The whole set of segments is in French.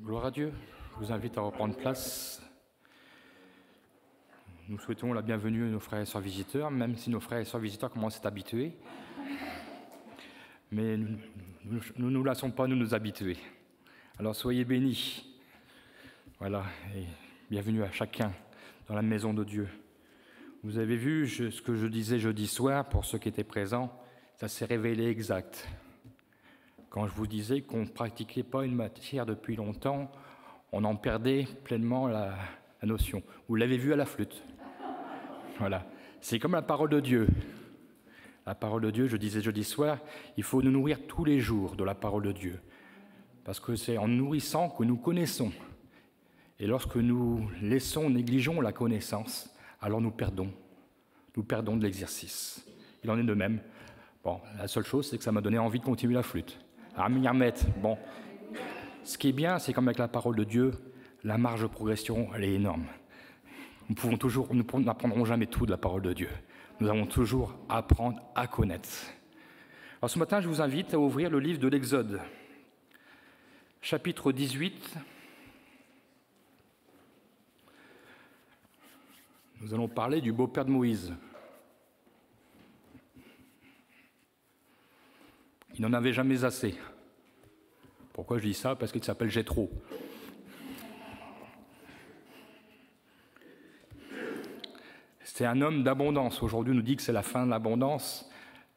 Gloire à Dieu. Je vous invite à reprendre place. Nous souhaitons la bienvenue à nos frères et sœurs visiteurs, même si nos frères et sœurs visiteurs commencent à être habitués. Mais nous ne nous lassons pas, nous habituer. Alors soyez bénis. Voilà, et bienvenue à chacun dans la maison de Dieu. Vous avez vu ce que je disais jeudi soir, pour ceux qui étaient présents, ça s'est révélé exact. Quand je vous disais qu'on ne pratiquait pas une matière depuis longtemps, on en perdait pleinement la notion. Vous l'avez vu à la flûte. Voilà. C'est comme la parole de Dieu. La parole de Dieu, je disais jeudi soir, il faut nous nourrir tous les jours de la parole de Dieu. Parce que c'est en nourrissant que nous connaissons. Et lorsque nous négligeons la connaissance, alors nous perdons de l'exercice. Il en est de même. Bon, la seule chose, c'est que ça m'a donné envie de continuer la flûte. Bon, ce qui est bien, c'est comme avec la parole de Dieu, la marge de progression, elle est énorme. Nous n'apprendrons jamais tout de la parole de Dieu. Nous allons toujours apprendre à connaître. Alors ce matin, je vous invite à ouvrir le livre de l'Exode, chapitre 18. Nous allons parler du beau-père de Moïse. Il n'en avait jamais assez. Pourquoi je dis ça? Parce qu'il s'appelle Jéthro. C'est un homme d'abondance. Aujourd'hui, on nous dit que c'est la fin de l'abondance.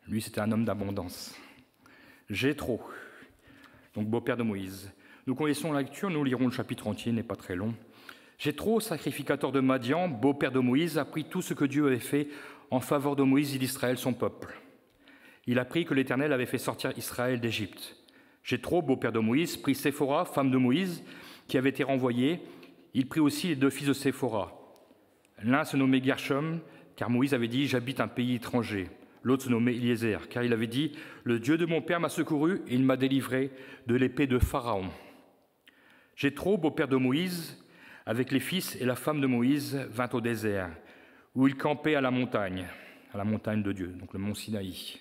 Lui, c'était un homme d'abondance. Jéthro, donc beau-père de Moïse. Nous connaissons la lecture, nous lirons le chapitre entier, il n'est pas très long. Jéthro, sacrificateur de Madian, beau-père de Moïse, apprit tout ce que Dieu avait fait en faveur de Moïse et d'Israël, son peuple. Il apprit que l'Éternel avait fait sortir Israël d'Égypte. Jéthro, beau-père de Moïse, prit Séphora, femme de Moïse, qui avait été renvoyée. Il prit aussi les deux fils de Séphora. L'un se nommait Gershom, car Moïse avait dit « J'habite un pays étranger ». L'autre se nommait Eliezer, car il avait dit « Le Dieu de mon père m'a secouru et il m'a délivré de l'épée de Pharaon ». Jéthro, beau-père de Moïse, avec les fils et la femme de Moïse, vint au désert, où il campait à la montagne de Dieu, donc le mont Sinaï.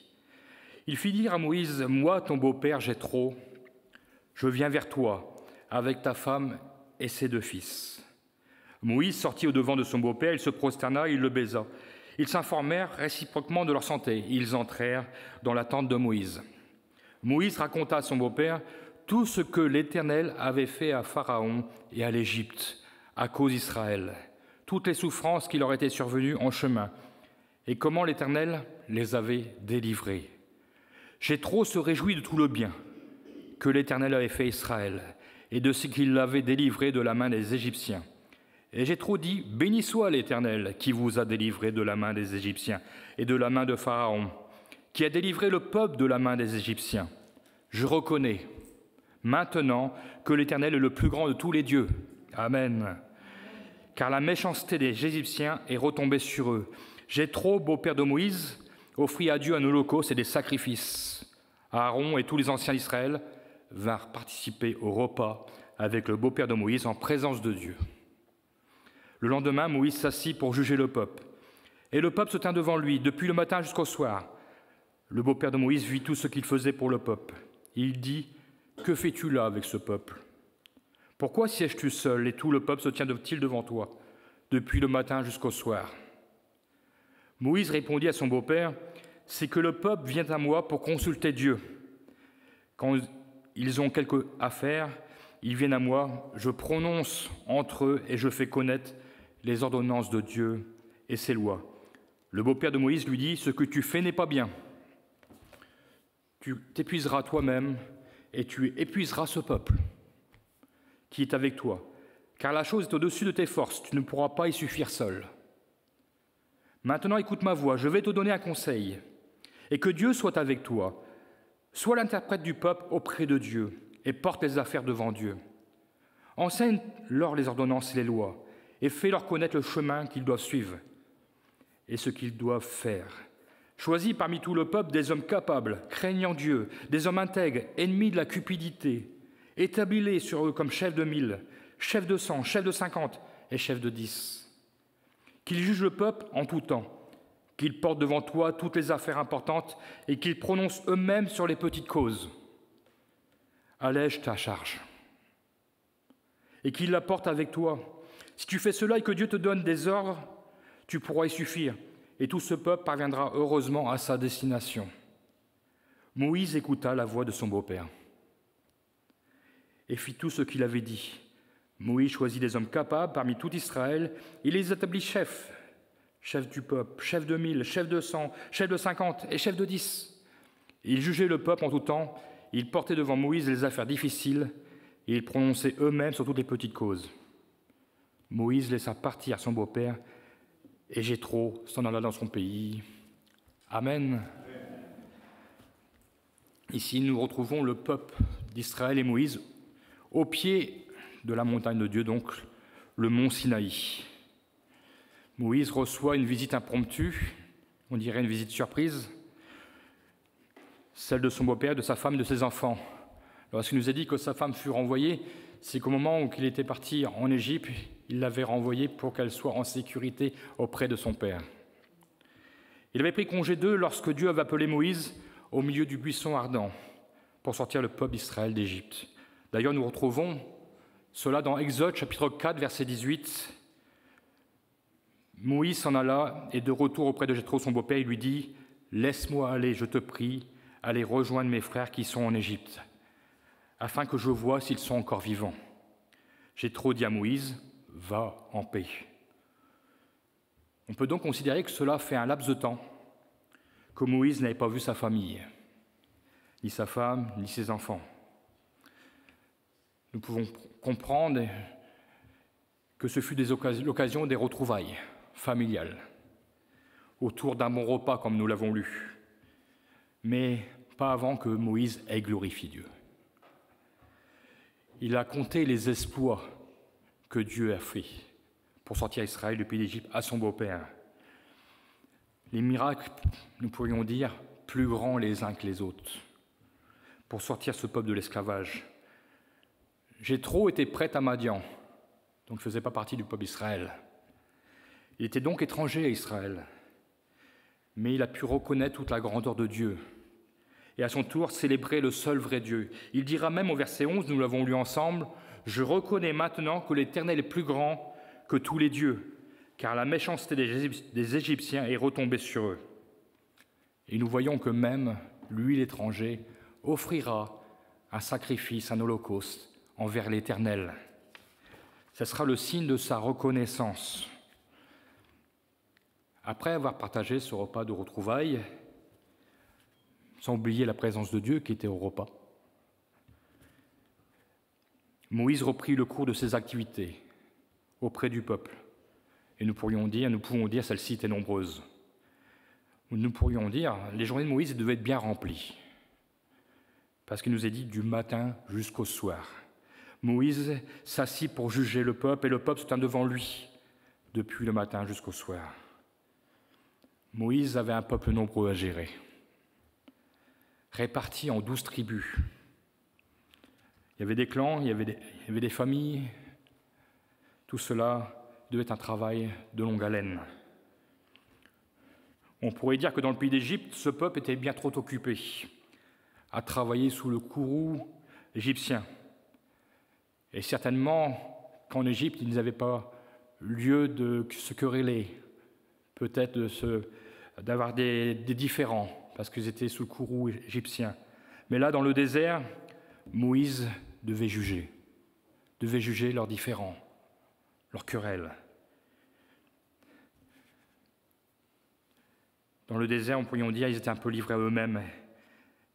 Il fit dire à Moïse « Moi, ton beau-père Jéthro, je viens vers toi avec ta femme et ses deux fils. » Moïse sortit au-devant de son beau-père, il se prosterna, il le baisa. Ils s'informèrent réciproquement de leur santé. Ils entrèrent dans la tente de Moïse. Moïse raconta à son beau-père tout ce que l'Éternel avait fait à Pharaon et à l'Égypte à cause d'Israël, toutes les souffrances qui leur étaient survenues en chemin, et comment l'Éternel les avait délivrés. Jéthro se réjouit de tout le bien que l'Éternel avait fait à Israël et de ce qu'il l'avait délivré de la main des Égyptiens. Et Jéthro dit « Béni soit l'Éternel qui vous a délivré de la main des Égyptiens et de la main de Pharaon, qui a délivré le peuple de la main des Égyptiens. Je reconnais maintenant que l'Éternel est le plus grand de tous les dieux. Amen. Car la méchanceté des Égyptiens est retombée sur eux. Jéthro, beau-père de Moïse, offrit à Dieu un holocauste et des sacrifices. Aaron et tous les anciens d'Israël vinrent participer au repas avec le beau-père de Moïse en présence de Dieu. Le lendemain, Moïse s'assit pour juger le peuple. Et le peuple se tint devant lui, depuis le matin jusqu'au soir. Le beau-père de Moïse vit tout ce qu'il faisait pour le peuple. Il dit « Que fais-tu là avec ce peuple? Pourquoi sièges-tu seul et tout le peuple se tient-il devant toi, depuis le matin jusqu'au soir ?» Moïse répondit à son beau-père « C'est que le peuple vient à moi pour consulter Dieu. Quand ils ont quelque affaire, ils viennent à moi, je prononce entre eux et je fais connaître les ordonnances de Dieu et ses lois. » Le beau-père de Moïse lui dit « Ce que tu fais n'est pas bien. Tu t'épuiseras toi-même et tu épuiseras ce peuple qui est avec toi, car la chose est au-dessus de tes forces, tu ne pourras pas y suffire seul. Maintenant écoute ma voix, je vais te donner un conseil, et que Dieu soit avec toi. Sois l'interprète du peuple auprès de Dieu et porte les affaires devant Dieu. Enseigne-leur les ordonnances et les lois, et fais-leur connaître le chemin qu'ils doivent suivre et ce qu'ils doivent faire. Choisis parmi tout le peuple des hommes capables, craignant Dieu, des hommes intègres, ennemis de la cupidité. Établis-les sur eux comme chefs de 1000, chefs de 100, chefs de 50 et chefs de 10. Qu'ils jugent le peuple en tout temps, qu'ils portent devant toi toutes les affaires importantes et qu'ils prononcent eux-mêmes sur les petites causes. Allège ta charge. et qu'il la porte avec toi. Si tu fais cela et que Dieu te donne des ordres, tu pourras y suffire, et tout ce peuple parviendra heureusement à sa destination. » Moïse écouta la voix de son beau-père et fit tout ce qu'il avait dit. Moïse choisit des hommes capables parmi tout Israël, il les établit chefs du peuple, chefs de 1000, chefs de 100, chefs de 50 et chefs de 10. Ils jugeaient le peuple en tout temps, ils portaient devant Moïse les affaires difficiles et ils prononçaient eux-mêmes sur toutes les petites causes. Moïse laissa partir son beau-père et Jéthro s'en alla dans son pays. Amen. Ici, nous retrouvons le peuple d'Israël et Moïse au pied de la montagne de Dieu, donc le mont Sinaï. Moïse reçoit une visite impromptue, on dirait une visite surprise, celle de son beau-père, de sa femme, de ses enfants. Lorsqu'il nous a dit que sa femme fut renvoyée, c'est qu'au moment où il était parti en Égypte, il l'avait renvoyée pour qu'elle soit en sécurité auprès de son père. Il avait pris congé d'eux lorsque Dieu avait appelé Moïse au milieu du buisson ardent pour sortir le peuple d'Israël d'Égypte. D'ailleurs, nous retrouvons cela dans Exode, chapitre 4, verset 18. Moïse s'en alla et de retour auprès de Jéthro, son beau-père, il lui dit « Laisse-moi aller, je te prie, aller rejoindre mes frères qui sont en Égypte, afin que je voie s'ils sont encore vivants. » Jéthro dit à Moïse « Va en paix. » On peut donc considérer que cela fait un laps de temps que Moïse n'avait pas vu sa famille, ni sa femme, ni ses enfants. Nous pouvons comprendre que ce fut l'occasion des retrouvailles familiales, autour d'un bon repas comme nous l'avons lu, mais pas avant que Moïse ait glorifié Dieu. Il a compté les exploits que Dieu a fait pour sortir Israël du pays d'Égypte à son beau-père. Les miracles, nous pourrions dire, plus grands les uns que les autres, pour sortir ce peuple de l'esclavage. Jéthro était prêtre à Madian, donc il ne faisait pas partie du peuple d'Israël. Il était donc étranger à Israël, mais il a pu reconnaître toute la grandeur de Dieu et à son tour célébrer le seul vrai Dieu. Il dira même au verset 11, nous l'avons lu ensemble, « Je reconnais maintenant que l'Éternel est plus grand que tous les dieux, car la méchanceté des Égyptiens est retombée sur eux. » Et nous voyons que même lui, l'étranger, offrira un sacrifice, un holocauste envers l'Éternel. Ce sera le signe de sa reconnaissance. Après avoir partagé ce repas de retrouvailles, sans oublier la présence de Dieu qui était au repas, Moïse reprit le cours de ses activités auprès du peuple. Et nous pouvons dire, celles-ci étaient nombreuses. Nous pourrions dire, les journées de Moïse devaient être bien remplies, parce qu'il nous est dit du matin jusqu'au soir. Moïse s'assit pour juger le peuple, et le peuple se tint devant lui, depuis le matin jusqu'au soir. Moïse avait un peuple nombreux à gérer, répartis en 12 tribus. Il y avait des clans, il y avait des familles. Tout cela devait être un travail de longue haleine. On pourrait dire que dans le pays d'Égypte, ce peuple était bien trop occupé à travailler sous le courroux égyptien. Et certainement qu'en Égypte, ils n'avaient pas lieu de se quereller, peut-être d'avoir des différends, parce qu'ils étaient sous le courroux égyptien. Mais là, dans le désert, Moïse devait juger leurs différends, leurs querelles. Dans le désert, on pourrait dire, ils étaient un peu livrés à eux-mêmes.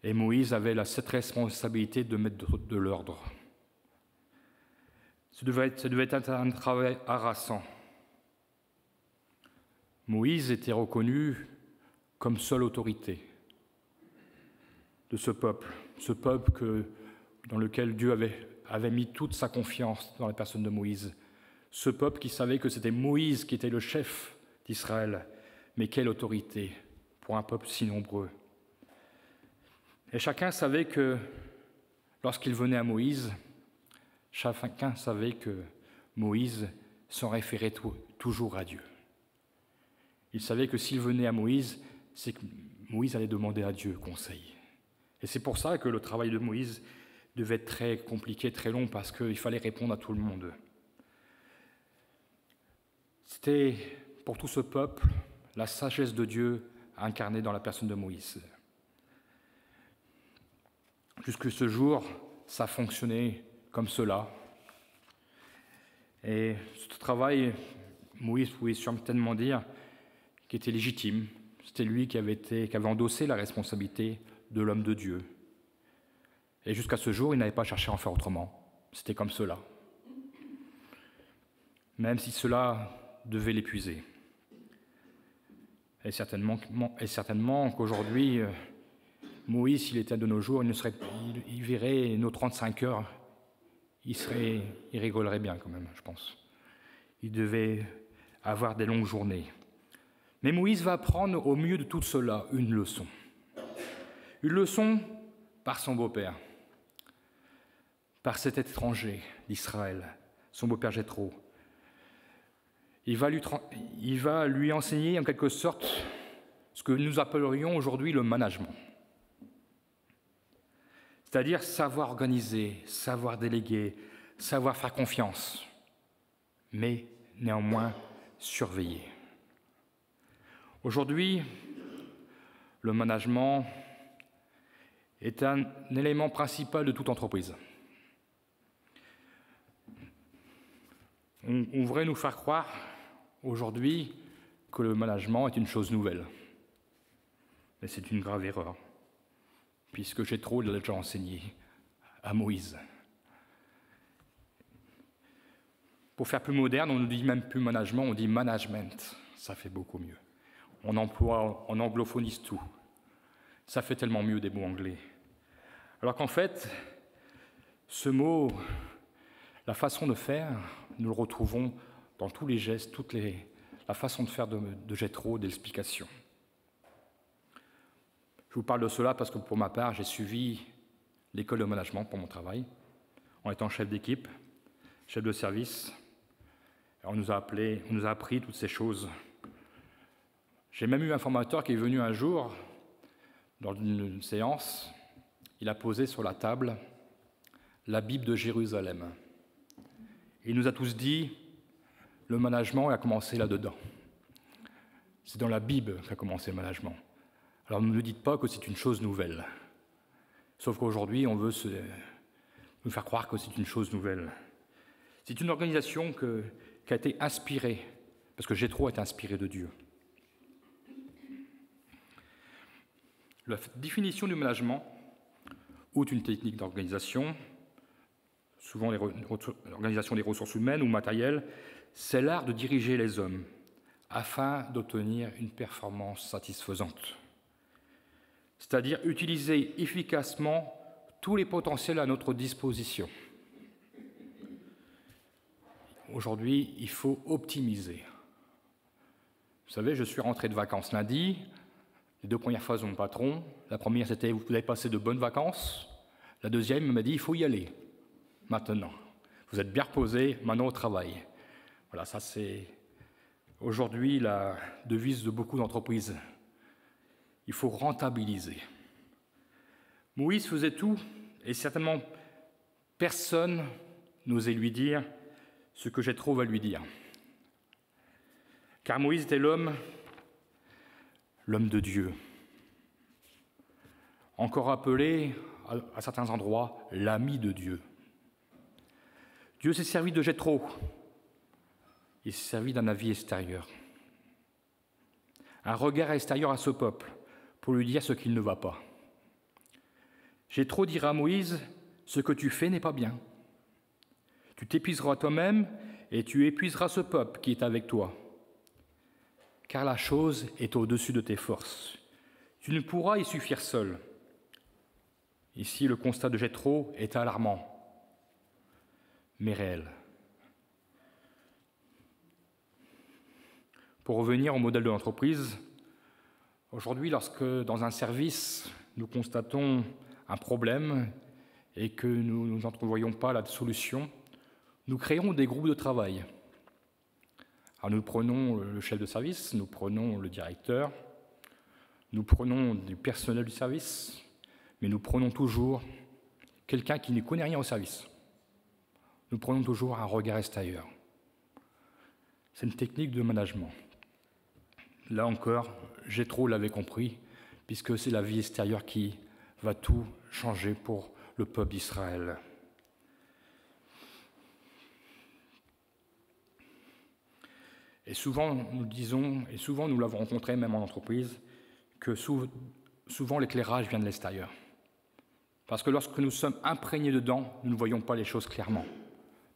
Et Moïse avait cette responsabilité de mettre de l'ordre. Ça devait être un travail harassant. Moïse était reconnu comme seule autorité de ce peuple dans lequel Dieu avait mis toute sa confiance dans la personne de Moïse. Ce peuple qui savait que c'était Moïse qui était le chef d'Israël, mais quelle autorité pour un peuple si nombreux. Et chacun savait que lorsqu'il venait à Moïse, chacun savait que Moïse s'en référait toujours à Dieu. Il savait que s'il venait à Moïse, c'est que Moïse allait demander à Dieu conseil. Et c'est pour ça que le travail de Moïse devait être très compliqué, très long, parce qu'il fallait répondre à tout le monde. C'était, pour tout ce peuple, la sagesse de Dieu incarnée dans la personne de Moïse. Jusque ce jour, ça fonctionnait comme cela. Et ce travail, Moïse pouvait certainement dire qu'il était légitime. C'était lui qui avait endossé la responsabilité de l'homme de Dieu. Et jusqu'à ce jour, il n'avait pas cherché à en faire autrement. C'était comme cela. Même si cela devait l'épuiser. Et certainement qu'aujourd'hui, Moïse, s'il était de nos jours, il verrait nos 35 heures, il rigolerait bien quand même, je pense. Il devait avoir des longues journées. Mais Moïse va apprendre au milieu de tout cela une leçon. Une leçon par son beau-père, par cet étranger d'Israël, son beau-père Jéthro. Il va lui enseigner en quelque sorte ce que nous appellerions aujourd'hui le management. C'est-à-dire savoir organiser, savoir déléguer, savoir faire confiance, mais néanmoins surveiller. Aujourd'hui, le management est un élément principal de toute entreprise. On voudrait nous faire croire aujourd'hui que le management est une chose nouvelle. Mais c'est une grave erreur, puisque Jéthro l'a déjà enseigné à Moïse. Pour faire plus moderne, on ne dit même plus management, on dit management. Ça fait beaucoup mieux. On anglophonise tout. Ça fait tellement mieux des mots anglais. Alors qu'en fait, ce mot, la façon de faire, nous le retrouvons dans tous les gestes, la façon de faire de Jéthro, de l'explication. Je vous parle de cela parce que pour ma part, j'ai suivi l'école de management pour mon travail, en étant chef d'équipe, chef de service. On nous a appris toutes ces choses. J'ai même eu un formateur qui est venu un jour, dans une séance, il a posé sur la table la Bible de Jérusalem. Il nous a tous dit, le management a commencé là-dedans. C'est dans la Bible qu'a commencé le management. Alors ne nous dites pas que c'est une chose nouvelle. Sauf qu'aujourd'hui, on veut nous faire croire que c'est une chose nouvelle. C'est une organisation qui a été inspirée, parce que Jéthro est inspiré de Dieu. La définition du management, outre une technique d'organisation, souvent l'organisation des ressources humaines ou matérielles, c'est l'art de diriger les hommes afin d'obtenir une performance satisfaisante. C'est-à-dire utiliser efficacement tous les potentiels à notre disposition. Aujourd'hui, il faut optimiser. Vous savez, je suis rentré de vacances lundi. Les 2 premières phases de mon patron. La première, c'était « vous avez passé de bonnes vacances ». La deuxième, il m'a dit « il faut y aller, maintenant. Vous êtes bien reposé, maintenant au travail ». Voilà, ça c'est aujourd'hui la devise de beaucoup d'entreprises. Il faut rentabiliser. Moïse faisait tout, et certainement personne n'osait lui dire ce que Jéthro va lui dire. Car Moïse était l'homme de Dieu. Encore appelé, à certains endroits, l'ami de Dieu. Dieu s'est servi de Jéthro. Il s'est servi d'un avis extérieur. Un regard extérieur à ce peuple, pour lui dire ce qu'il ne va pas. Jéthro dira à Moïse, ce que tu fais n'est pas bien. Tu t'épuiseras toi-même et tu épuiseras ce peuple qui est avec toi. Car la chose est au-dessus de tes forces. Tu ne pourras y suffire seul. Ici, le constat de Jéthro est alarmant, mais réel. Pour revenir au modèle de l'entreprise, aujourd'hui, lorsque dans un service, nous constatons un problème et que nous n'entrevoyons pas la solution, nous créons des groupes de travail. Alors nous prenons le chef de service, nous prenons le directeur, nous prenons du personnel du service, mais nous prenons toujours quelqu'un qui ne connaît rien au service. Nous prenons toujours un regard extérieur. C'est une technique de management. Là encore, Jéthro l'avait compris, puisque c'est la vie extérieure qui va tout changer pour le peuple d'Israël. Et souvent, nous le disons, et souvent nous l'avons rencontré même en entreprise, que souvent l'éclairage vient de l'extérieur. Parce que lorsque nous sommes imprégnés dedans, nous ne voyons pas les choses clairement.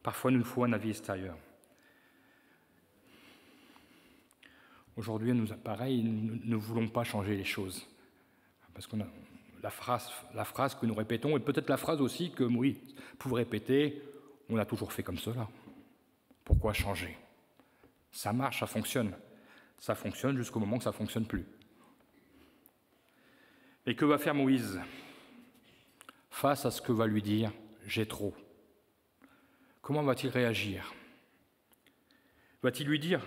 Parfois, il nous faut un avis extérieur. Aujourd'hui, pareil, nous ne voulons pas changer les choses. Parce que la phrase que nous répétons, et peut-être la phrase aussi que Moïse pouvait répéter, on a toujours fait comme cela. Pourquoi changer ? Ça marche, ça fonctionne. Ça fonctionne jusqu'au moment que ça ne fonctionne plus. Et que va faire Moïse face à ce que va lui dire Jéthro? Comment va-t-il réagir? Va-t-il lui dire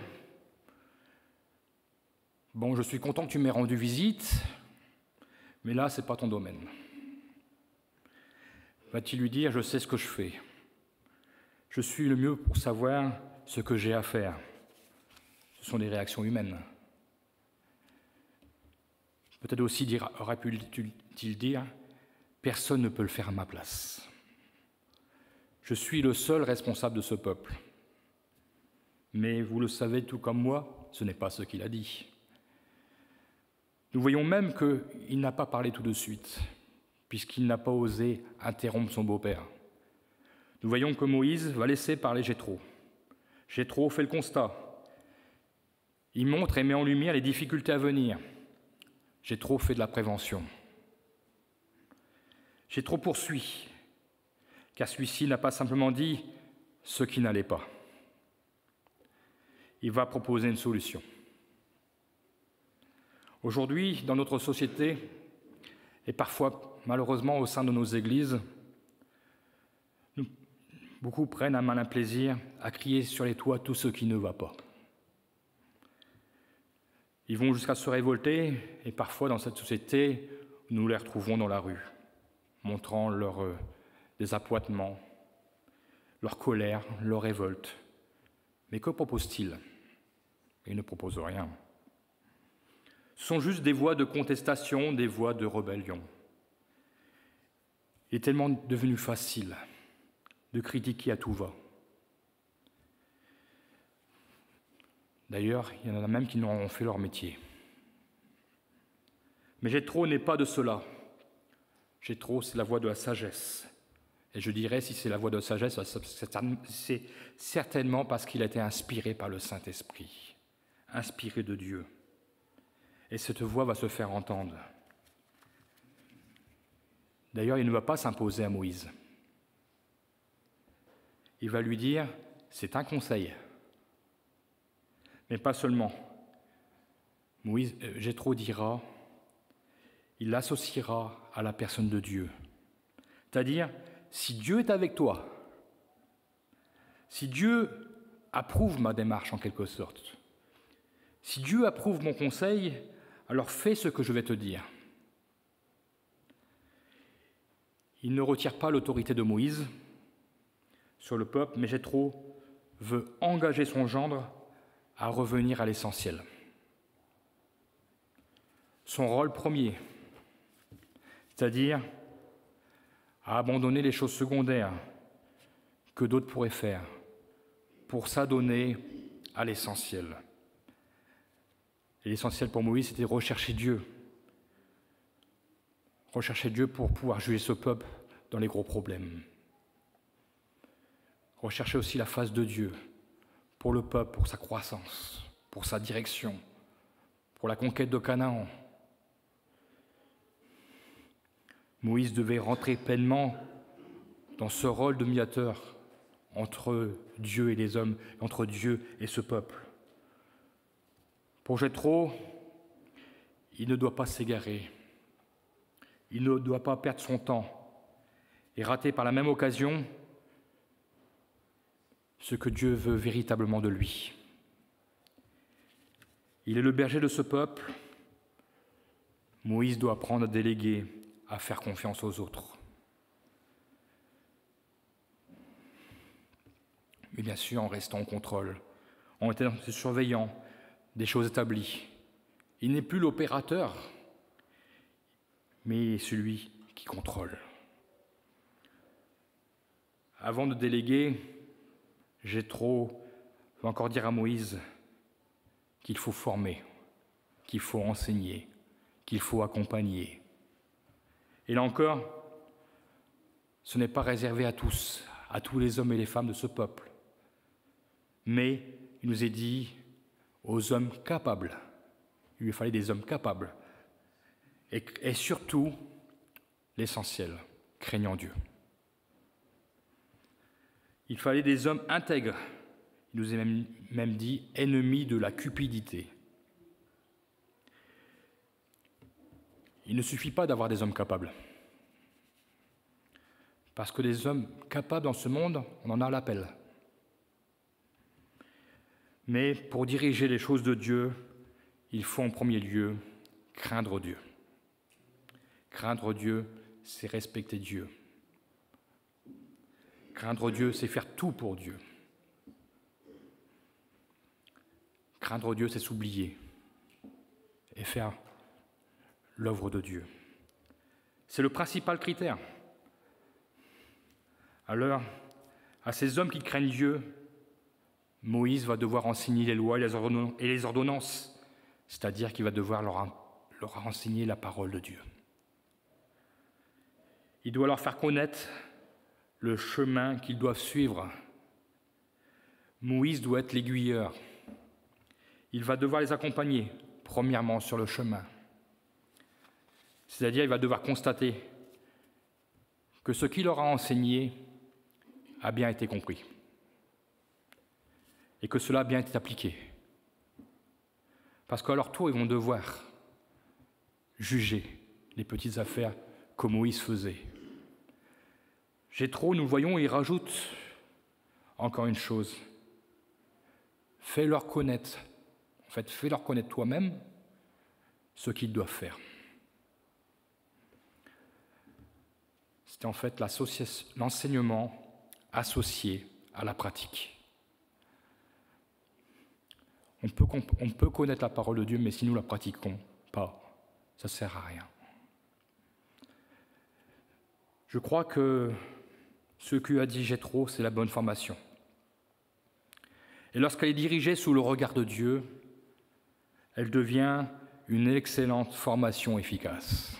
« Bon, je suis content que tu m'aies rendu visite, mais là, ce n'est pas ton domaine. » Va-t-il lui dire « Je sais ce que je fais. Je suis le mieux pour savoir ce que j'ai à faire. » Ce sont des réactions humaines. Peut-être aussi aurait pu-t-il dire « Personne ne peut le faire à ma place. Je suis le seul responsable de ce peuple. Mais vous le savez tout comme moi, ce n'est pas ce qu'il a dit. » Nous voyons même qu'il n'a pas parlé tout de suite, puisqu'il n'a pas osé interrompre son beau-père. Nous voyons que Moïse va laisser parler Jéthro. Jéthro fait le constat. Il montre et met en lumière les difficultés à venir. Jéthro fait de la prévention. Jéthro poursuit, car celui-ci n'a pas simplement dit ce qui n'allait pas. Il va proposer une solution. Aujourd'hui, dans notre société, et parfois malheureusement au sein de nos églises, beaucoup prennent un malin plaisir à crier sur les toits tout ce qui ne va pas. Ils vont jusqu'à se révolter, et parfois dans cette société, nous les retrouvons dans la rue, montrant leur désappointement, leur colère, leur révolte. Mais que proposent-ils? Ils ne proposent rien. Ce sont juste des voix de contestation, des voix de rébellion. Il est tellement devenu facile de critiquer à tout va. D'ailleurs, il y en a même qui en ont fait leur métier. Mais Jéthro n'est pas de cela. Jéthro, c'est la voix de la sagesse. Et je dirais, si c'est la voix de la sagesse, c'est certainement parce qu'il a été inspiré par le Saint-Esprit, inspiré de Dieu. Et cette voix va se faire entendre. D'ailleurs, il ne va pas s'imposer à Moïse. Il va lui dire, c'est un conseil. Mais pas seulement. Jéthro dira, il l'associera à la personne de Dieu. C'est-à-dire, si Dieu est avec toi, si Dieu approuve ma démarche en quelque sorte, si Dieu approuve mon conseil, alors fais ce que je vais te dire. Il ne retire pas l'autorité de Moïse sur le peuple, mais Jéthro veut engager son gendre à revenir à l'essentiel. Son rôle premier, c'est-à-dire à abandonner les choses secondaires que d'autres pourraient faire pour s'adonner à l'essentiel. Et l'essentiel pour Moïse, c'était rechercher Dieu. Rechercher Dieu pour pouvoir juger ce peuple dans les gros problèmes. Rechercher aussi la face de Dieu pour le peuple, pour sa croissance, pour sa direction, pour la conquête de Canaan. Moïse devait rentrer pleinement dans ce rôle de médiateur entre Dieu et les hommes, entre Dieu et ce peuple. Pour Jéthro, il ne doit pas s'égarer, il ne doit pas perdre son temps et rater par la même occasion ce que Dieu veut véritablement de lui. Il est le berger de ce peuple. Moïse doit apprendre à déléguer, à faire confiance aux autres. mais bien sûr en restant en contrôle, en étant surveillant des choses établies. Il n'est plus l'opérateur, mais celui qui contrôle. Avant de déléguer, Jéthro va encore dire à Moïse qu'il faut former, qu'il faut enseigner, qu'il faut accompagner. Et là encore, ce n'est pas réservé à tous les hommes et les femmes de ce peuple, mais il nous est dit aux hommes capables. Il lui fallait des hommes capables. Et surtout, l'essentiel, craignant Dieu. Il fallait des hommes intègres. Il nous est même dit ennemis de la cupidité. Il ne suffit pas d'avoir des hommes capables. Parce que des hommes capables dans ce monde, on en a à l'appel. Mais pour diriger les choses de Dieu, il faut en premier lieu craindre Dieu. Craindre Dieu, c'est respecter Dieu. Craindre Dieu, c'est faire tout pour Dieu. Craindre Dieu, c'est s'oublier et faire l'œuvre de Dieu. C'est le principal critère. Alors, à ces hommes qui craignent Dieu, Moïse va devoir enseigner les lois et les ordonnances, c'est-à-dire qu'il va devoir leur enseigner la parole de Dieu. Il doit leur faire connaître le chemin qu'ils doivent suivre. Moïse doit être l'aiguilleur. Il va devoir les accompagner, premièrement, sur le chemin. C'est-à-dire, il va devoir constater que ce qu'il leur a enseigné a bien été compris et que cela a bien été appliqué. Parce qu'à leur tour, ils vont devoir juger les petites affaires que Moïse faisait. Jéthro, nous le voyons, il rajoute encore une chose. Fais-leur connaître toi-même ce qu'ils doivent faire. C'était en fait l'enseignement associé à la pratique. On peut connaître la parole de Dieu, mais si nous ne la pratiquons pas, ça ne sert à rien. Je crois que ce qu'a dit Jéthro, c'est la bonne formation. Et lorsqu'elle est dirigée sous le regard de Dieu, elle devient une excellente formation efficace.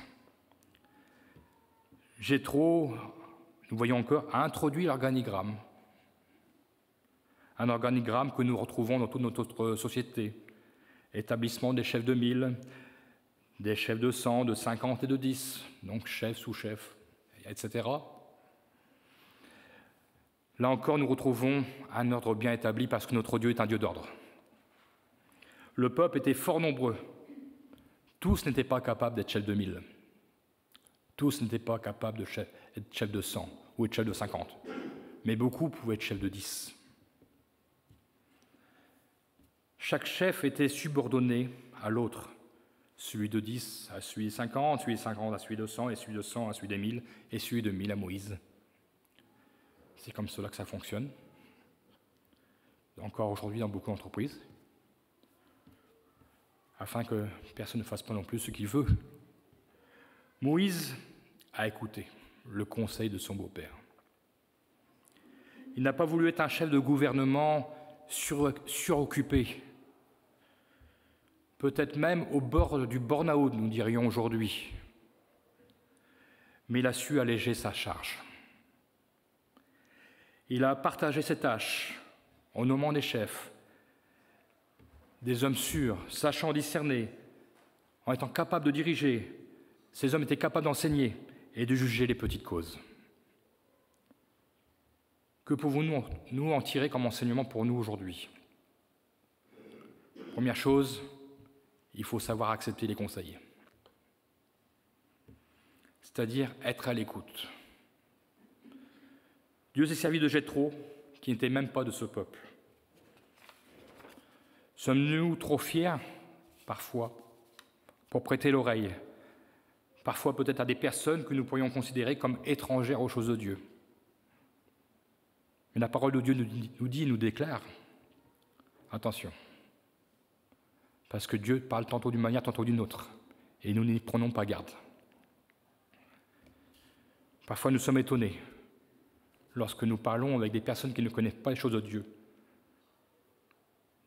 Jéthro, nous voyons encore, a introduit l'organigramme. Un organigramme que nous retrouvons dans toute notre société. Établissement des chefs de 1000, des chefs de 100, de 50 et de 10, donc chef, sous-chef, etc. Là encore, nous retrouvons un ordre bien établi parce que notre Dieu est un Dieu d'ordre. Le peuple était fort nombreux. Tous n'étaient pas capables d'être chefs de 1000. Tous n'étaient pas capables d'être chefs de 100 ou être chefs de 50. Mais beaucoup pouvaient être chefs de 10. Chaque chef était subordonné à l'autre. Celui de 10 à celui de 50, celui de 50 à celui de 100, et celui de 100 à celui des 1000, et celui de 1000 à Moïse. C'est comme cela que ça fonctionne. Encore aujourd'hui dans beaucoup d'entreprises. Afin que personne ne fasse pas non plus ce qu'il veut. Moïse a écouté le conseil de son beau-père. Il n'a pas voulu être un chef de gouvernement suroccupé, peut-être même au bord du burn-out, nous dirions aujourd'hui. Mais il a su alléger sa charge. Il a partagé ses tâches en nommant des chefs, des hommes sûrs, sachant discerner, en étant capables de diriger. Ces hommes étaient capables d'enseigner et de juger les petites causes. Que pouvons-nous en tirer comme enseignement pour nous aujourd'hui ? Première chose, il faut savoir accepter les conseils. C'est-à-dire être à l'écoute. Dieu s'est servi de Jéthro, qui n'était même pas de ce peuple. Sommes-nous trop fiers, parfois, pour prêter l'oreille, parfois peut-être à des personnes que nous pourrions considérer comme étrangères aux choses de Dieu ? Mais la parole de Dieu nous dit et nous déclare, attention, parce que Dieu parle tantôt d'une manière, tantôt d'une autre, et nous n'y prenons pas garde. Parfois nous sommes étonnés lorsque nous parlons avec des personnes qui ne connaissent pas les choses de Dieu.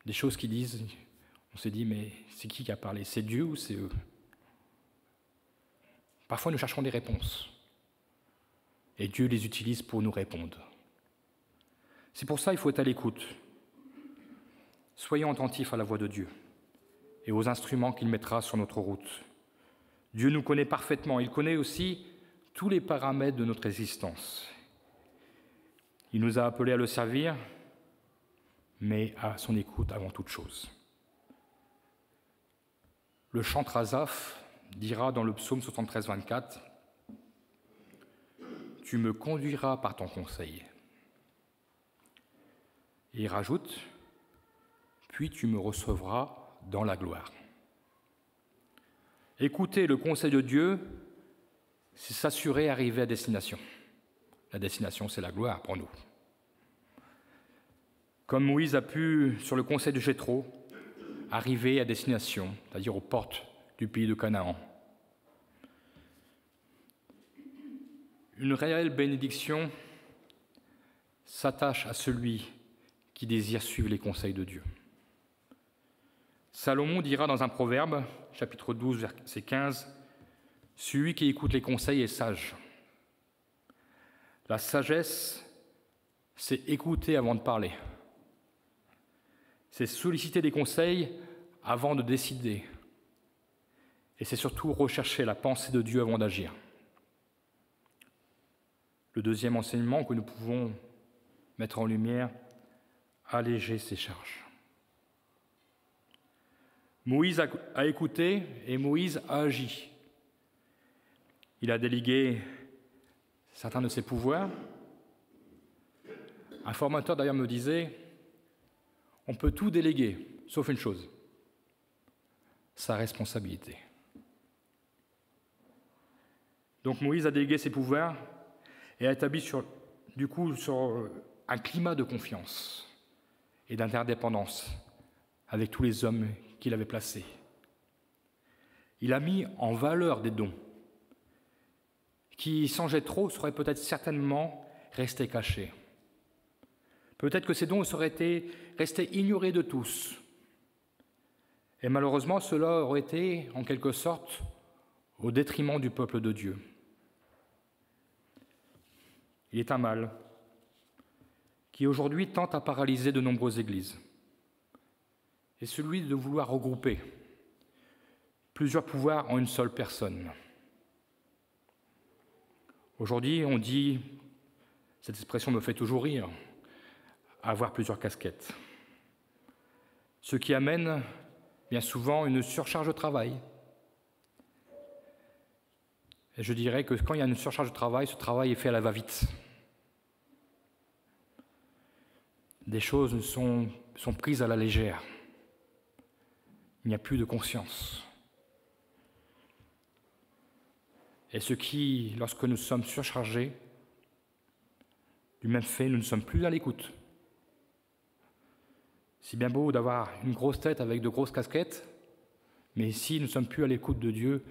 Des choses qui disent, on s'est dit, mais c'est qui a parlé? C'est Dieu ou c'est eux? Parfois nous cherchons des réponses, et Dieu les utilise pour nous répondre. C'est pour ça qu'il faut être à l'écoute. Soyons attentifs à la voix de Dieu et aux instruments qu'il mettra sur notre route. Dieu nous connaît parfaitement, il connaît aussi tous les paramètres de notre existence. Il nous a appelés à le servir, mais à son écoute avant toute chose. Le chantre Asaph dira dans le psaume 73, 24 « Tu me conduiras par ton conseil ». Et il rajoute « Puis tu me recevras dans la gloire ». Écouter le conseil de Dieu, c'est s'assurer d'arriver à destination. La destination, c'est la gloire pour nous. Comme Moïse a pu, sur le conseil de Jéthro, arriver à destination, c'est-à-dire aux portes du pays de Canaan. Une réelle bénédiction s'attache à celui qui désire suivre les conseils de Dieu. Salomon dira dans un proverbe, chapitre 12, verset 15, « Celui qui écoute les conseils est sage. » La sagesse, c'est écouter avant de parler. C'est solliciter des conseils avant de décider. Et c'est surtout rechercher la pensée de Dieu avant d'agir. Le deuxième enseignement que nous pouvons mettre en lumière, alléger ses charges. Moïse a écouté et Moïse a agi. Il a délégué certains de ses pouvoirs. Un formateur d'ailleurs me disait, on peut tout déléguer, sauf une chose, sa responsabilité. Donc Moïse a délégué ses pouvoirs et a établi sur un climat de confiance et d'interdépendance avec tous les hommes qu'il avait placés. Il a mis en valeur des dons qui, sans Jéthro, seraient peut-être certainement restés cachés. Peut-être que ces dons seraient restés ignorés de tous. Et malheureusement, cela aurait été, en quelque sorte, au détriment du peuple de Dieu. Il est un mal qui aujourd'hui tente à paralyser de nombreuses églises. Et celui de vouloir regrouper plusieurs pouvoirs en une seule personne. Aujourd'hui, on dit, cette expression me fait toujours rire, avoir plusieurs casquettes. Ce qui amène bien souvent une surcharge de travail. Et je dirais que quand il y a une surcharge de travail, ce travail est fait à la va-vite. Des choses sont prises à la légère. Il n'y a plus de conscience. Et ce qui, lorsque nous sommes surchargés, du même fait, nous ne sommes plus à l'écoute. C'est bien beau d'avoir une grosse tête avec de grosses casquettes, mais si nous ne sommes plus à l'écoute de Dieu,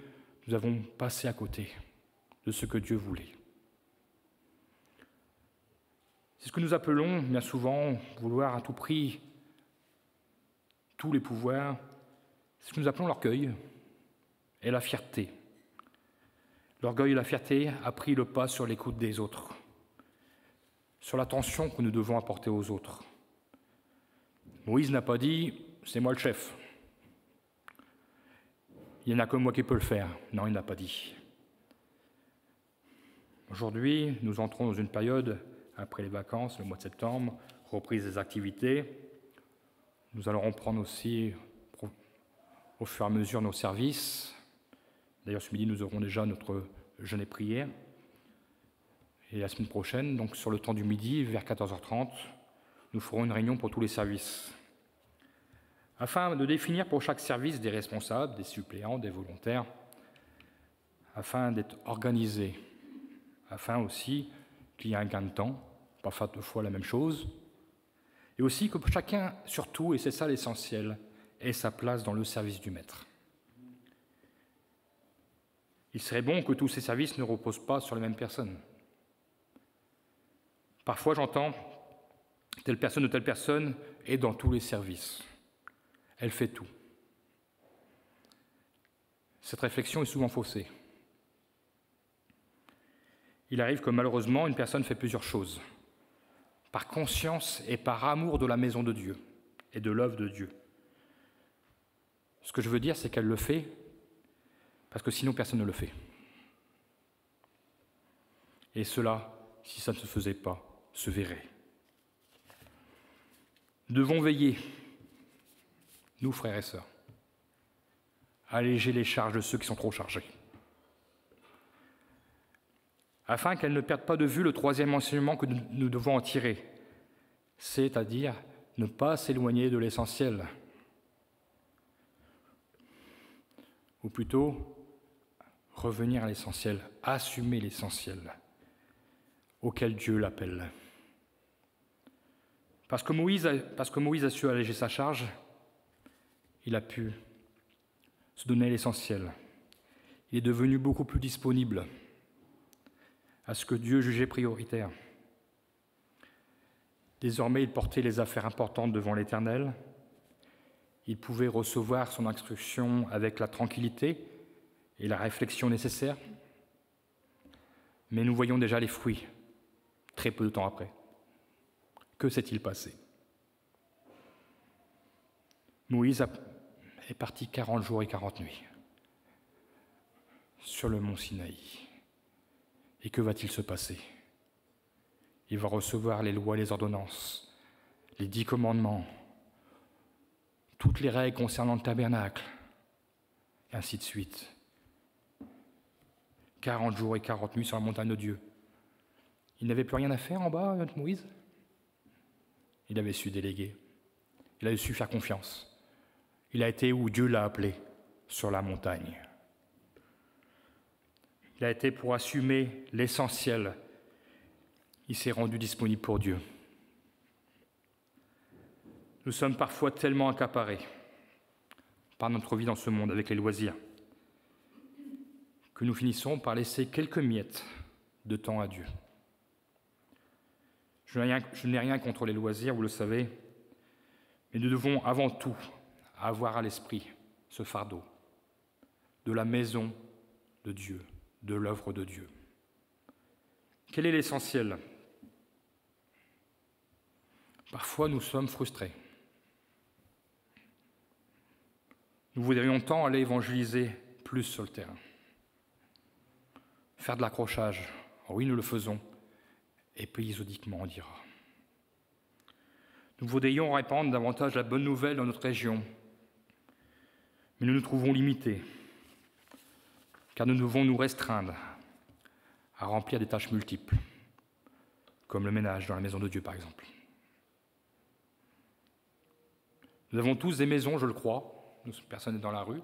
nous avons passé à côté de ce que Dieu voulait. C'est ce que nous appelons bien souvent vouloir à tout prix tous les pouvoirs. C'est ce que nous appelons l'orgueil et la fierté. L'orgueil et la fierté a pris le pas sur l'écoute des autres, sur l'attention que nous devons apporter aux autres. Moïse n'a pas dit « c'est moi le chef ». Il n'y en a que moi qui peux le faire. Non, il n'a pas dit. Aujourd'hui, nous entrons dans une période, après les vacances, le mois de septembre, reprise des activités. Nous allons reprendre aussi, au fur et à mesure, nos services. D'ailleurs, ce midi, nous aurons déjà notre jeûne et prière. Et la semaine prochaine, donc sur le temps du midi, vers 14h30, nous ferons une réunion pour tous les services, afin de définir pour chaque service des responsables, des suppléants, des volontaires, afin d'être organisés, afin aussi qu'il y ait un gain de temps pas faire 2 fois la même chose. Et aussi que chacun, surtout, et c'est ça l'essentiel, ait sa place dans le service du Maître. Il serait bon que tous ces services ne reposent pas sur les mêmes personnes. Parfois, j'entends telle personne est dans tous les services. Elle fait tout. Cette réflexion est souvent faussée. Il arrive que malheureusement, une personne fait plusieurs choses, par conscience et par amour de la maison de Dieu et de l'œuvre de Dieu. Ce que je veux dire, c'est qu'elle le fait parce que sinon personne ne le fait. Et cela, si ça ne se faisait pas, se verrait. Nous devons veiller, nous frères et sœurs, à alléger les charges de ceux qui sont trop chargés, afin qu'elles ne perdent pas de vue le 3e enseignement que nous devons en tirer, c'est-à-dire ne pas s'éloigner de l'essentiel, ou plutôt revenir à l'essentiel, assumer l'essentiel auquel Dieu l'appelle. Parce que Moïse a su alléger sa charge, il a pu se donner l'essentiel. Il est devenu beaucoup plus disponible à ce que Dieu jugeait prioritaire. Désormais, il portait les affaires importantes devant l'Éternel. Il pouvait recevoir son instruction avec la tranquillité et la réflexion nécessaires. Mais nous voyons déjà les fruits, très peu de temps après. Que s'est-il passé? Moïse est parti 40 jours et 40 nuits sur le mont Sinaï. Et que va-t-il se passer? Il va recevoir les lois et les ordonnances, les 10 commandements, toutes les règles concernant le tabernacle, et ainsi de suite. 40 jours et 40 nuits sur la montagne de Dieu. Il n'avait plus rien à faire en bas, notre Moïse? Il avait su déléguer. Il avait su faire confiance. Il a été où Dieu l'a appelé, sur la montagne. Il a été pour assumer l'essentiel. Il s'est rendu disponible pour Dieu. Nous sommes parfois tellement accaparés par notre vie dans ce monde avec les loisirs que nous finissons par laisser quelques miettes de temps à Dieu. Je n'ai rien contre les loisirs, vous le savez, mais nous devons avant tout avoir à l'esprit ce fardeau de la maison de Dieu, de l'œuvre de Dieu. Quel est l'essentiel? Parfois, nous sommes frustrés. Nous voudrions tant aller évangéliser plus sur le terrain. Faire de l'accrochage, oui, nous le faisons, épisodiquement, on dira. Nous voudrions répandre davantage la bonne nouvelle dans notre région, mais nous nous trouvons limités, car nous devons nous restreindre à remplir des tâches multiples, comme le ménage dans la maison de Dieu, par exemple. Nous avons tous des maisons, je le crois, personne n'est dans la rue,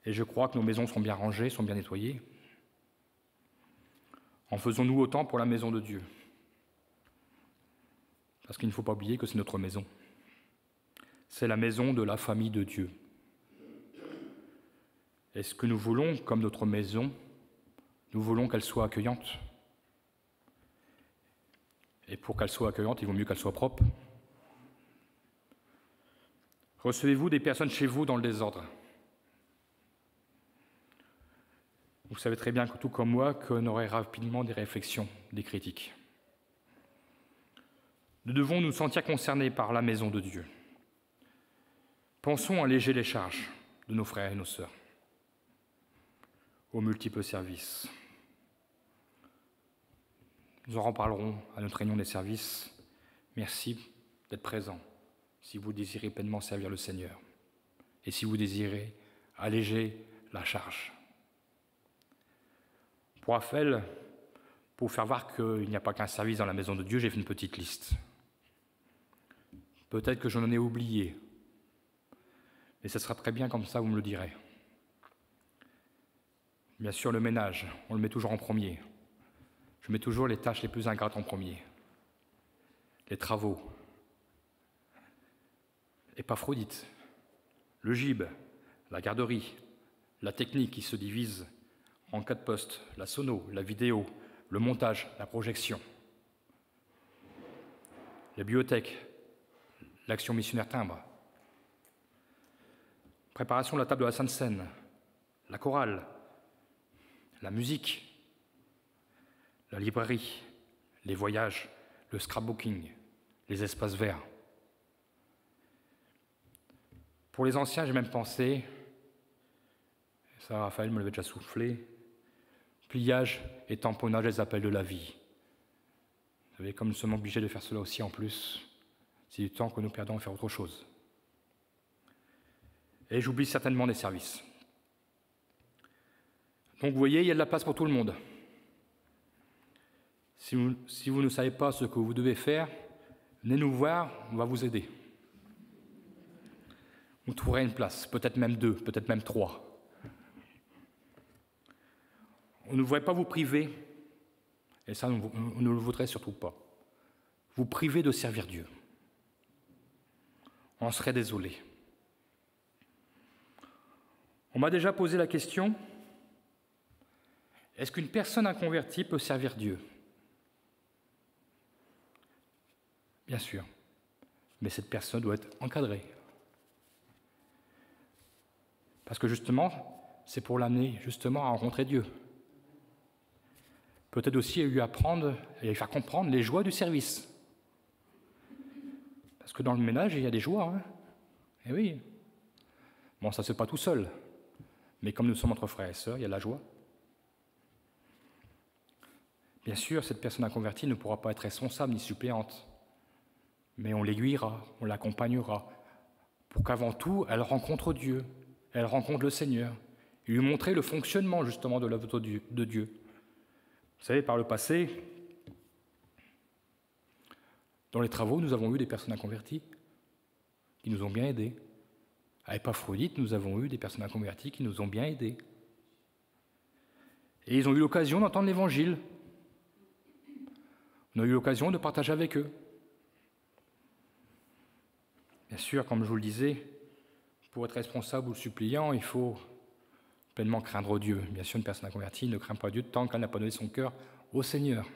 et je crois que nos maisons sont bien rangées, sont bien nettoyées. En faisons-nous autant pour la maison de Dieu? Parce qu'il ne faut pas oublier que c'est notre maison. C'est la maison de la famille de Dieu. Est-ce que nous voulons, comme notre maison, nous voulons qu'elle soit accueillante? Et pour qu'elle soit accueillante, il vaut mieux qu'elle soit propre. Recevez-vous des personnes chez vous dans le désordre? Vous savez très bien, tout comme moi, qu'on aurait rapidement des réflexions, des critiques. Nous devons nous sentir concernés par la maison de Dieu. Pensons à alléger les charges de nos frères et nos sœurs, aux multiples services. Nous en reparlerons à notre réunion des services. Merci d'être présents si vous désirez pleinement servir le Seigneur et si vous désirez alléger la charge. Pour rappel, pour vous faire voir qu'il n'y a pas qu'un service dans la maison de Dieu, j'ai fait une petite liste. Peut-être que j'en ai oublié, mais ce sera très bien comme ça, vous me le direz. Bien sûr, le ménage, on le met toujours en premier. je mets toujours les tâches les plus ingrates en premier. Les travaux, Épaphrodite, le gibes, la garderie, la technique qui se divise en 4 postes, la sono, la vidéo, le montage, la projection, la bibliothèque, l'action missionnaire timbre, préparation de la table de la Sainte Seine, la chorale, la musique, la librairie, les voyages, le scrapbooking, les espaces verts. Pour les anciens, j'ai même pensé, ça Raphaël me l'avait déjà soufflé, pliage et tamponnage des appels de la vie. Vous savez, comme nous sommes obligés de faire cela aussi en plus, c'est du temps que nous perdons à faire autre chose. Et j'oublie certainement des services. Donc vous voyez, il y a de la place pour tout le monde. Si vous ne savez pas ce que vous devez faire, venez nous voir, on va vous aider. Vous trouverez une place, peut-être même 2, peut-être même 3. On ne voudrait pas vous priver, et ça, on ne le voudrait surtout pas, vous priver de servir Dieu. On serait désolé. On m'a déjà posé la question, est-ce qu'une personne inconvertie peut servir Dieu ? Bien sûr, mais cette personne doit être encadrée. Parce que justement, c'est pour l'amener justement à rencontrer Dieu. Peut-être aussi lui apprendre et lui faire comprendre les joies du service. Parce que dans le ménage, il y a des joies. Hein. Eh oui. Bon, ça ne se fait pas tout seul. Mais comme nous sommes entre frères et sœurs, il y a de la joie. Bien sûr, cette personne inconvertie ne pourra pas être responsable ni suppléante. Mais on l'aiguillera, on l'accompagnera, pour qu'avant tout, elle rencontre Dieu, elle rencontre le Seigneur, et lui montrer le fonctionnement justement de l'œuvre de Dieu. Vous savez, par le passé, dans les travaux, nous avons eu des personnes inconverties qui nous ont bien aidés. À Épaphrodite, nous avons eu des personnes inconverties qui nous ont bien aidés. Et ils ont eu l'occasion d'entendre l'Évangile. On a eu l'occasion de partager avec eux. Bien sûr, comme je vous le disais, pour être responsable ou suppliant, il faut pleinement craindre Dieu. Bien sûr, une personne inconvertie ne craint pas Dieu tant qu'elle n'a pas donné son cœur au Seigneur.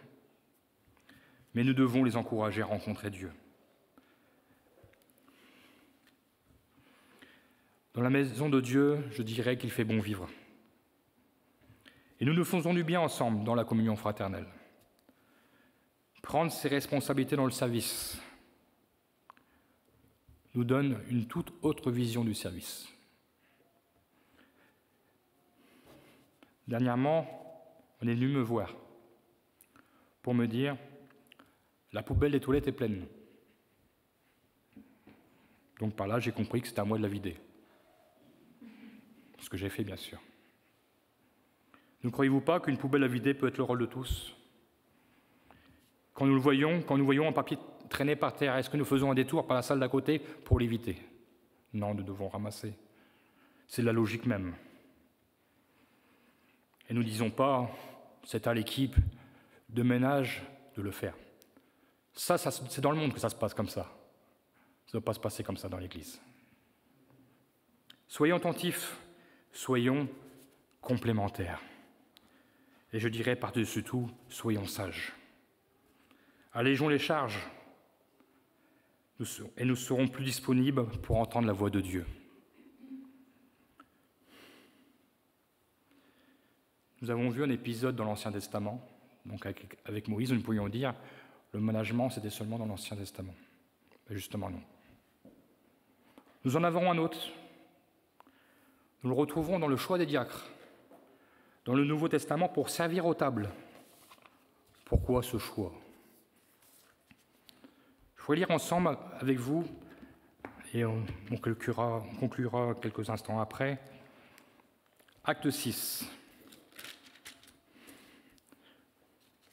Mais nous devons les encourager à rencontrer Dieu. Dans la maison de Dieu, je dirais qu'il fait bon vivre. Et nous nous faisons du bien ensemble dans la communion fraternelle. Prendre ses responsabilités dans le service nous donne une toute autre vision du service. Dernièrement, on est venu me voir pour me dire « la poubelle des toilettes est pleine ». Donc par là, j'ai compris que c'était à moi de la vider. Ce que j'ai fait, bien sûr. Ne croyez-vous pas qu'une poubelle à vider peut être le rôle de tous ? Quand nous voyons un papier traîner par terre, est-ce que nous faisons un détour par la salle d'à côté pour l'éviter ? Non, nous devons ramasser. C'est la logique même. Et nous ne disons pas, c'est à l'équipe de ménage de le faire. Ça, c'est dans le monde que ça se passe comme ça. Ça ne doit pas se passer comme ça dans l'Église. Soyons attentifs, soyons complémentaires. Et je dirais par-dessus tout, soyons sages. Allégeons les charges et nous serons plus disponibles pour entendre la voix de Dieu. Nous avons vu un épisode dans l'Ancien Testament, donc avec Moïse, nous pourrions dire le management c'était seulement dans l'Ancien Testament. Mais justement non. Nous en avons un autre. Nous le retrouvons dans le choix des diacres, dans le Nouveau Testament pour servir aux tables. Pourquoi ce choix ? Je voudrais lire ensemble avec vous, et on conclura quelques instants après, Acte 6.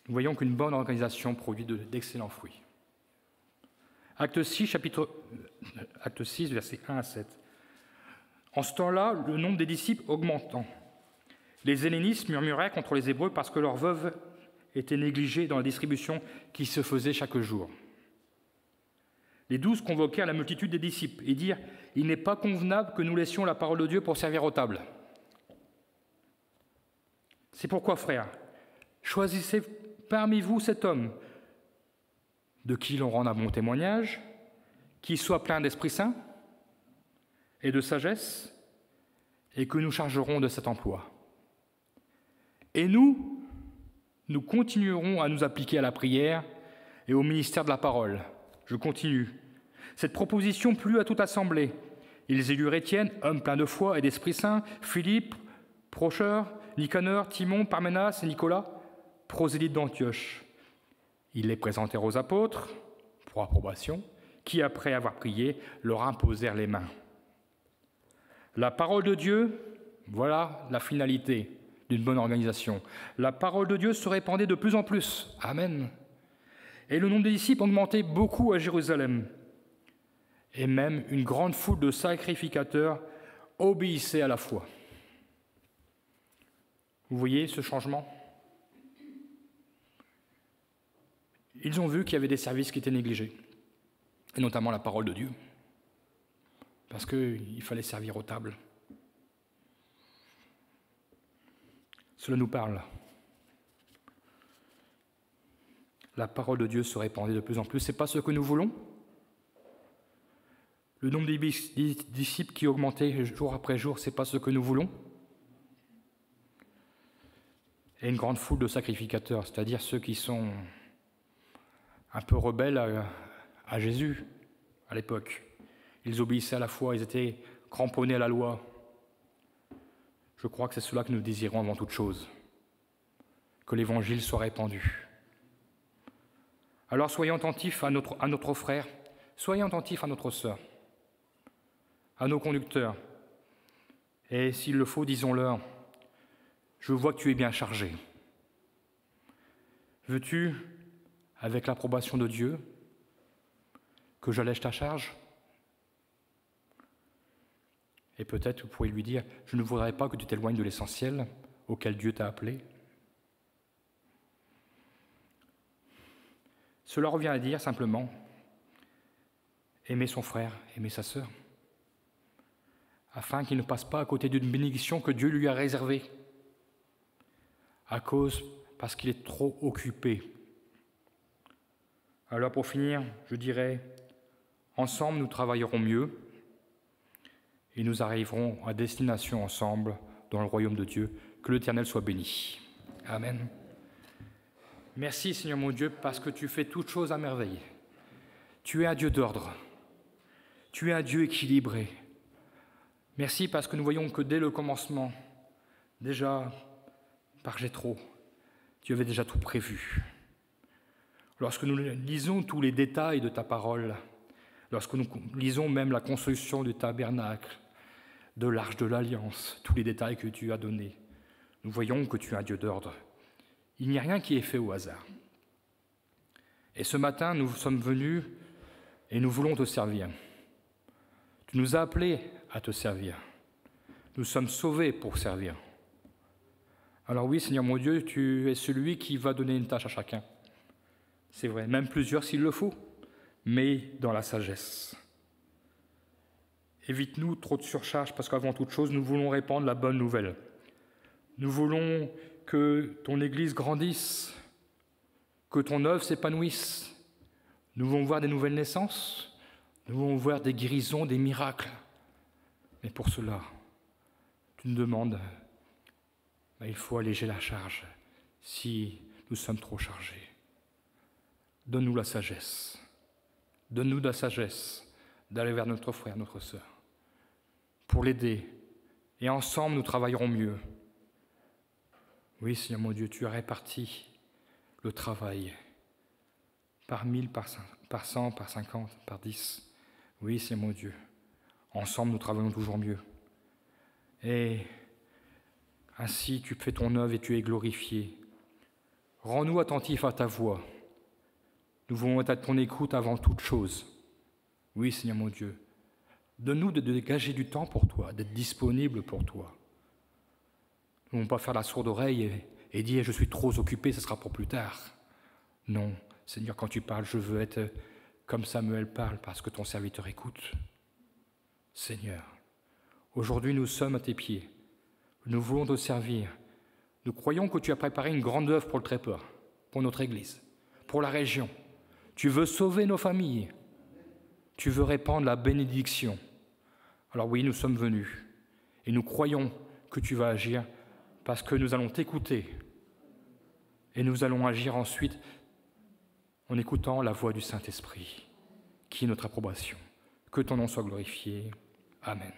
Nous voyons qu'une bonne organisation produit d'excellents fruits. Acte 6, versets 1 à 7. En ce temps-là, le nombre des disciples augmentant, les hellénistes murmuraient contre les Hébreux parce que leurs veuves étaient négligés dans la distribution qui se faisait chaque jour. Les 12 convoquèrent la multitude des disciples et dirent « Il n'est pas convenable que nous laissions la parole de Dieu pour servir aux tables. » C'est pourquoi, frères, choisissez parmi vous cet homme de qui l'on rend un bon témoignage, qui soit plein d'Esprit Saint et de sagesse, et que nous chargerons de cet emploi. Et nous continuerons à nous appliquer à la prière et au ministère de la parole. Je continue. Cette proposition plut à toute assemblée. Ils élurent Étienne, homme plein de foi et d'Esprit Saint, Philippe, Procheur, Nicanor, Timon, Parménas et Nicolas, prosélytes d'Antioche. Ils les présentèrent aux apôtres pour approbation, qui, après avoir prié, leur imposèrent les mains. La parole de Dieu, voilà la finalité d'une bonne organisation. La parole de Dieu se répandait de plus en plus. Amen. Et le nombre des disciples augmentait beaucoup à Jérusalem. Et même une grande foule de sacrificateurs obéissait à la foi. Vous voyez ce changement ? Ils ont vu qu'il y avait des services qui étaient négligés, et notamment la parole de Dieu, parce qu'il fallait servir aux tables. Cela nous parle. La parole de Dieu se répandait de plus en plus. Ce n'est pas ce que nous voulons. Le nombre des disciples qui augmentait jour après jour, ce n'est pas ce que nous voulons. Et une grande foule de sacrificateurs, c'est-à-dire ceux qui sont un peu rebelles à Jésus à l'époque. Ils obéissaient à la foi, ils étaient cramponnés à la loi. Je crois que c'est cela que nous désirons avant toute chose, que l'Évangile soit répandu. Alors soyons attentifs à notre frère, soyons attentifs à notre sœur, à nos conducteurs. Et s'il le faut, disons-leur, je vois que tu es bien chargé. Veux-tu, avec l'approbation de Dieu, que j'allège ta charge ? Et peut-être vous pourriez lui dire, je ne voudrais pas que tu t'éloignes de l'essentiel auquel Dieu t'a appelé. Cela revient à dire simplement, aimer son frère, aimer sa sœur, afin qu'il ne passe pas à côté d'une bénédiction que Dieu lui a réservée, parce qu'il est trop occupé. Alors pour finir, je dirais, ensemble nous travaillerons mieux, et nous arriverons à destination ensemble dans le royaume de Dieu. Que l'Éternel soit béni. Amen. Merci Seigneur mon Dieu, parce que tu fais toutes choses à merveille. Tu es un Dieu d'ordre. Tu es un Dieu équilibré. Merci parce que nous voyons que dès le commencement, déjà par Jéthro, tu avais déjà tout prévu. Lorsque nous lisons tous les détails de ta parole, lorsque nous lisons même la construction du tabernacle, de l'arche de l'Alliance, tous les détails que tu as donnés, nous voyons que tu es un Dieu d'ordre. Il n'y a rien qui est fait au hasard. Et ce matin, nous sommes venus et nous voulons te servir. Tu nous as appelés à te servir. Nous sommes sauvés pour servir. Alors oui, Seigneur mon Dieu, tu es celui qui va donner une tâche à chacun. C'est vrai, même plusieurs s'il le faut, mais dans la sagesse. Évite-nous trop de surcharge, parce qu'avant toute chose, nous voulons répandre la bonne nouvelle. Nous voulons que ton Église grandisse, que ton œuvre s'épanouisse. Nous voulons voir des nouvelles naissances, nous voulons voir des guérisons, des miracles. Mais pour cela, tu nous demandes, il faut alléger la charge si nous sommes trop chargés. Donne-nous la sagesse. Donne-nous de la sagesse d'aller vers notre frère, notre sœur, pour l'aider. Et ensemble, nous travaillerons mieux. Oui, Seigneur mon Dieu, tu as réparti le travail par 1000, par 100, par 50, par 10. Oui, Seigneur mon Dieu, ensemble, nous travaillons toujours mieux. Et ainsi, tu fais ton œuvre et tu es glorifié. Rends-nous attentifs à ta voix. Nous voulons être à ton écoute avant toute chose. Oui, Seigneur mon Dieu, donne-nous de dégager du temps pour toi, d'être disponible pour toi. Nous ne voulons pas faire la sourde oreille et dire « je suis trop occupé, ce sera pour plus tard ». Non, Seigneur, quand tu parles, je veux être comme Samuel parle, parce que ton serviteur écoute. Seigneur, aujourd'hui nous sommes à tes pieds, nous voulons te servir. Nous croyons que tu as préparé une grande œuvre pour le trépas, pour notre Église, pour la région. Tu veux sauver nos familles, tu veux répandre la bénédiction. Alors oui, nous sommes venus, et nous croyons que tu vas agir, parce que nous allons t'écouter, et nous allons agir ensuite en écoutant la voix du Saint-Esprit, qui est notre approbation. Que ton nom soit glorifié. Amen.